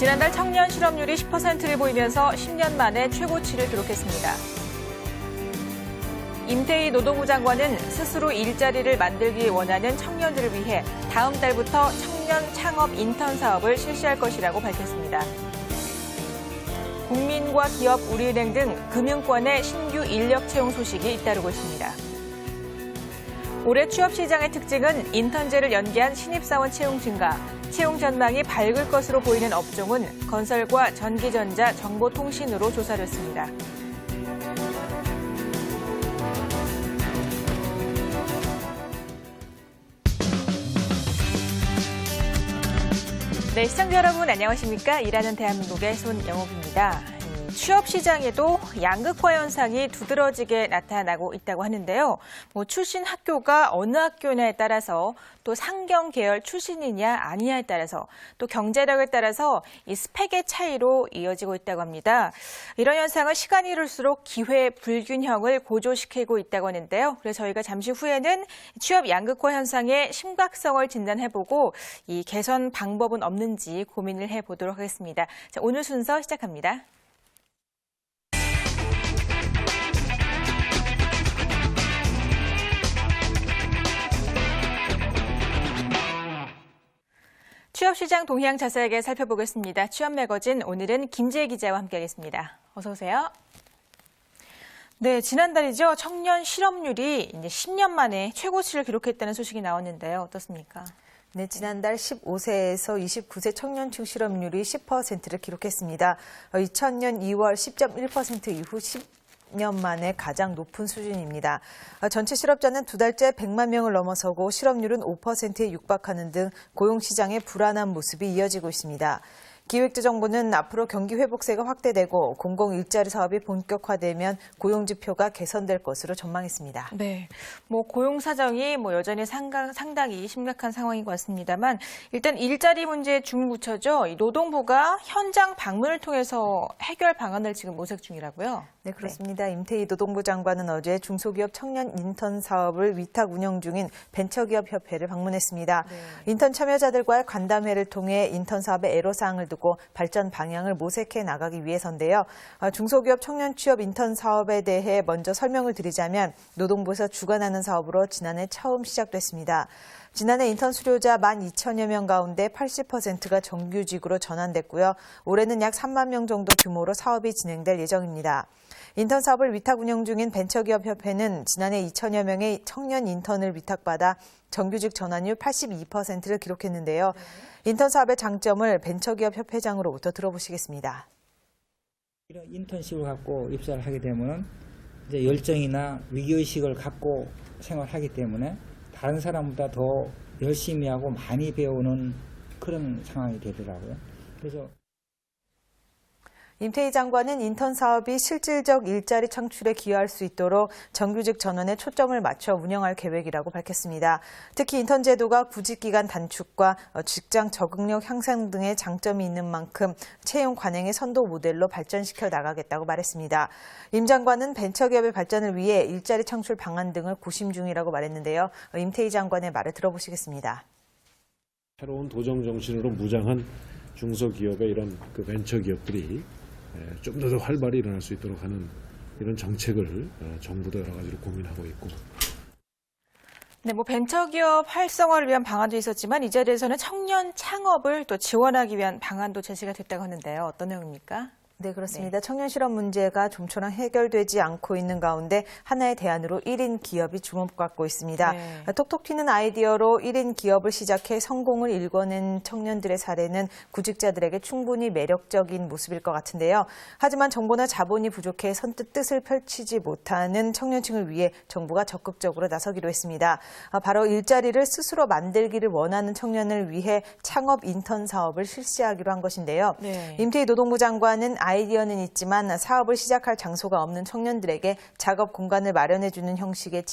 지난달 청년 실업률이 10%를 보이면서 10년 만에 최고치를 기록했습니다. 임태희 노동부 장관은 스스로 일자리를 만들기 원하는 청년들을 위해 다음 달부터 청년 창업 인턴 사업을 실시할 것이라고 밝혔습니다. 국민과 기업, 우리은행 등 금융권의 신규 인력 채용 소식이 잇따르고 있습니다. 올해 취업시장의 특징은 인턴제를 연계한 신입사원 채용 증가, 채용 전망이 밝을 것으로 보이는 업종은 건설과 전기전자, 정보통신으로 조사됐습니다. 네, 시청자 여러분 안녕하십니까? 일하는 대한민국의 손영옥입니다. 취업 시장에도 양극화 현상이 두드러지게 나타나고 있다고 하는데요. 출신 학교가 어느 학교냐에 따라서 또 상경 계열 출신이냐 아니냐에 따라서 또 경제력에 따라서 이 스펙의 차이로 이어지고 있다고 합니다. 이런 현상은 시간이 흐를수록 기회 불균형을 고조시키고 있다고 하는데요. 그래서 저희가 잠시 후에는 취업 양극화 현상의 심각성을 진단해보고 이 개선 방법은 없는지 고민을 해보도록 하겠습니다. 자, 오늘 순서 시작합니다. 취업시장 동향 자세하게 살펴보겠습니다. 취업 매거진 오늘은 김지혜 기자와 함께하겠습니다. 어서 오세요. 네, 지난달이죠. 청년 실업률이 이제 10년 만에 최고치를 기록했다는 소식이 나왔는데요. 어떻습니까? 네, 지난달 15세에서 29세 청년층 실업률이 10%를 기록했습니다. 2000년 2월 10.1% 이후 10년 만에 가장 높은 수준입니다. 전체 실업자는 두 달째 100만 명을 넘어서고 실업률은 5%에 육박하는 등 고용시장의 불안한 모습이 이어지고 있습니다. 기획재정부는 앞으로 경기 회복세가 확대되고 공공 일자리 사업이 본격화되면 고용 지표가 개선될 것으로 전망했습니다. 네, 고용 사정이 여전히 상당히 심각한 상황인 것 같습니다만 일단 일자리 문제에 줌을 붙여죠. 노동부가 현장 방문을 통해서 해결 방안을 지금 모색 중이라고요. 네, 그렇습니다. 네. 임태희 노동부 장관은 어제 중소기업 청년 인턴 사업을 위탁 운영 중인 벤처기업협회를 방문했습니다. 네. 인턴 참여자들과의 간담회를 통해 인턴 사업의 애로사항을 두고 발전 방향을 모색해 나가기 위해서인데요. 중소기업 청년 취업 인턴 사업에 대해 먼저 설명을 드리자면 노동부에서 주관하는 사업으로 지난해 처음 시작됐습니다. 지난해 인턴 수료자 12,000여 명 가운데 80%가 정규직으로 전환됐고요. 올해는 약 3만 명 정도 규모로 사업이 진행될 예정입니다. 인턴 사업을 위탁 운영 중인 벤처기업협회는 지난해 2,000여 명의 청년 인턴을 위탁받아 정규직 전환율 82%를 기록했는데요. 인턴 사업의 장점을 벤처기업협회장으로부터 들어보시겠습니다. 이런 인턴십을 갖고 입사를 하게 되면 이제 열정이나 위기의식을 갖고 생활하기 때문에 다른 사람보다 더 열심히 하고 많이 배우는 그런 상황이 되더라고요. 그래서 임태희 장관은 인턴 사업이 실질적 일자리 창출에 기여할 수 있도록 정규직 전환에 초점을 맞춰 운영할 계획이라고 밝혔습니다. 특히 인턴 제도가 구직 기간 단축과 직장 적응력 향상 등의 장점이 있는 만큼 채용 관행의 선도 모델로 발전시켜 나가겠다고 말했습니다. 임 장관은 벤처기업의 발전을 위해 일자리 창출 방안 등을 고심 중이라고 말했는데요. 임태희 장관의 말을 들어보시겠습니다. 새로운 도전 정신으로 무장한 중소기업의 이런 벤처기업들이 좀 더 활발히 일어날 수 있도록 하는 이런 정책을 정부도 여러 가지로 고민하고 있고. 네, 벤처기업 활성화를 위한 방안도 있었지만 이 자리에서는 청년 창업을 또 지원하기 위한 방안도 제시가 됐다고 하는데요. 어떤 내용입니까? 네, 그렇습니다. 네. 청년 실업 문제가 좀처럼 해결되지 않고 있는 가운데 하나의 대안으로 1인 기업이 주목받고 있습니다. 네. 톡톡 튀는 아이디어로 1인 기업을 시작해 성공을 일궈낸 청년들의 사례는 구직자들에게 충분히 매력적인 모습일 것 같은데요. 하지만 정보나 자본이 부족해 선뜻 뜻을 펼치지 못하는 청년층을 위해 정부가 적극적으로 나서기로 했습니다. 바로 일자리를 스스로 만들기를 원하는 청년을 위해 창업 인턴 사업을 실시하기로 한 것인데요. 네. 임태희 노동부 장관은 아이디어는 있지만 사업을 시작할 장소가 없는 청년들에게 작업 공간을 마련해주는 형식의